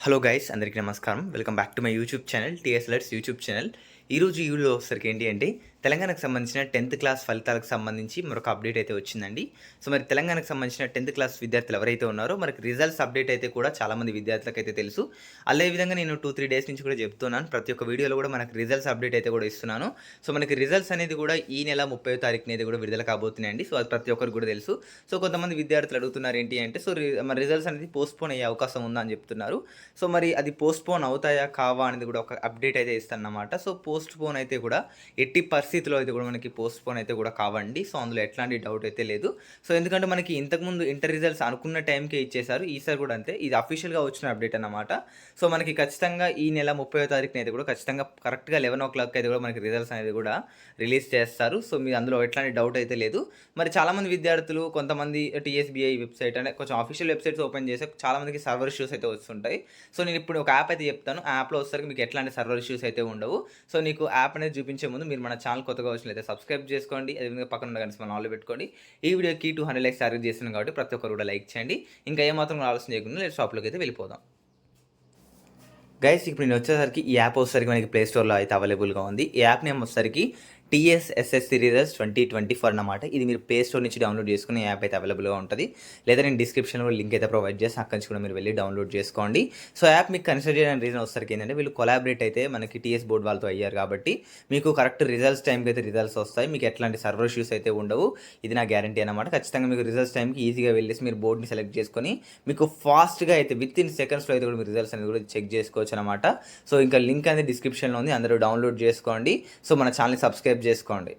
Hello guys, అందరికీ నమస్కారం. Welcome back to my YouTube channel, టీఎస్ఎల్ఎట్స్ యూట్యూబ్ ఛానల్. ఈరోజు ఈ వీడియోలో వచ్చేసరికి ఏంటి అంటే తెలంగాణకు సంబంధించిన 10th క్లాస్ ఫలితాలకు సంబంధించి మరొక అప్డేట్ అయితే వచ్చిందండి. సో మరి తెలంగాణకు సంబంధించిన 10th క్లాస్ విద్యార్థులు ఎవరైతే ఉన్నారో మనకి రిజల్ట్స్ అప్డేట్ అయితే కూడా చాలామంది విద్యార్థులకైతే తెలుసు. అదేవిధంగా నేను 2-3 డేస్ నుంచి కూడా చెప్తున్నాను, ప్రతి ఒక్క వీడియోలో కూడా మనకి రిజల్ట్స్ అప్డేట్ అయితే కూడా ఇస్తున్నాను. సో మనకి రిజల్ట్స్ అనేది కూడా ఈ నెల 30వ తారీఖున అయితే కూడా విడుదల కాబోతున్నాయండి. సో అది ప్రతి ఒక్కరికి కూడా తెలుసు. సో కొంతమంది విద్యార్థులు అడుగుతున్నారు ఏంటి అంటే, సో మరి రిజల్ట్స్ అనేది పోస్ట్పోన్ అయ్యే అవకాశం ఉందా అని చెప్తున్నారు. సో మరి అది పోస్ట్పోన్ అవుతాయా కావా అనేది కూడా ఒక అప్డేట్ అయితే ఇస్తానన్నమాట. సో పోస్ట్పోన్ అయితే కూడా ఎట్టి పరిస్థితిలో అయితే కూడా మనకి పోస్ట్పోన్ అయితే కూడా కావండి. సో అందులో ఎట్లాంటి డౌట్ అయితే లేదు. సో ఎందుకంటే మనకి ఇంతకుముందు ఇంటర్ రిజల్ట్స్ అనుకున్న టైంకే ఇచ్చేశారు. ఈసారి కూడా అంతే. ఇది అఫీషియల్గా వచ్చిన అప్డేట్ అన్నమాట. సో మనకి ఖచ్చితంగా ఈ నెల 30వ తారీఖున అయితే కూడా ఖచ్చితంగా కరెక్ట్గా 11 o'clock అయితే కూడా మనకి రిజల్ట్స్ అనేది కూడా రిలీజ్ చేస్తారు. సో మీరు అందులో ఎట్లాంటి డౌట్ అయితే లేదు. మరి చాలామంది విద్యార్థులు కొంతమంది టీఎస్బీఐ వెబ్సైట్ అంటే కొంచెం అఫీషియల్ వెబ్సైట్స్ ఓపెన్ చేస్తే చాలామందికి సర్వర్ ఇష్యూస్ అయితే వస్తుంటాయి. సో నేను ఇప్పుడు ఒక యాప్ అయితే చెప్తాను. ఆ యాప్లో వచ్చేసరికి మీకు ఎట్లాంటి సర్వర్ ఇష్యూస్ అయితే ఉండవు. సో నీకు యాప్ అనేది చూపించే ముందు మీరు మన ఛానల్ కొత్తగా వచ్చినట్లయితే సబ్స్క్రైబ్ చేసుకోండి. అదేవిధంగా పక్కన ఉన్న గంట మన ఆన్లో పెట్టుకోండి. ఈ వీడియోకి 200 లైక్స్ టార్గెట్ చేస్తున్నాం కాబట్టి ప్రతి ఒక్కరు కూడా లైక్ చేయండి. ఇంకా ఏమాత్రం ఆలోచన చేయకుండా లేదు షాప్లోకి అయితే వెళ్ళిపోదాం. గైస్, ఇప్పుడు నేను వచ్చేసరికి ఈ యాప్ వచ్చేసరికి మనకి ప్లే స్టోర్లో అయితే అవైలబుల్గా ఉంది. ఈ యాప్ నేమ్ వచ్చేసరికి టీఎస్ఎస్ఎస్సి రిజల్ట్స్ 2024 అన్నమాట. ఇది మీరు ప్లే స్టోర్ నుంచి డౌన్లోడ్ చేసుకునే యాప్ అయితే అవైలబుల్గా ఉంటుంది. లేదా నేను డిస్క్రిప్షన్లో లింక్ అయితే ప్రొవైడ్ చేస్తాను, అక్కడి నుంచి కూడా మీరు వెళ్ళి డౌన్లోడ్ చేసుకోండి. సో యాప్ మీకు కన్సిడర్ చేయడానికి రీజన్ వచ్చేసరికి ఏంటంటే, వీళ్ళు కొలాబరేట్ అయితే మనకి టీఎస్ బోర్డ్ వాళ్ళతో అయ్యారు కాబట్టి మీకు కరెక్ట్ రిజల్ట్స్ టైంకి అయితే రిజల్ట్స్ వస్తాయి. మీకు ఎట్లాంటి సర్వర్ ఇష్యూస్ అయితే ఉండవు. ఇది నా గ్యారంటీ అనమాట. ఖచ్చితంగా మీకు రిజల్ట్స్ టైంకి ఈజీగా వెళ్ళేసి మీరు బోర్డ్ని సెలెక్ట్ చేసుకొని మీకు ఫాస్ట్గా అయితే విత్ ఇన్ సెకండ్స్లో అయితే కూడా మీరు రిజల్ట్స్ అనేది కూడా చెక్ చేసుకోవచ్చు అనమాట. సో ఇంకా లింక్ అనేది డిస్క్రిప్షన్లో ఉంది, అందరూ డౌన్లోడ్ చేసుకోండి. సో మన ఛానల్ని సబ్స్క్రైబ్ చేసుకోండి.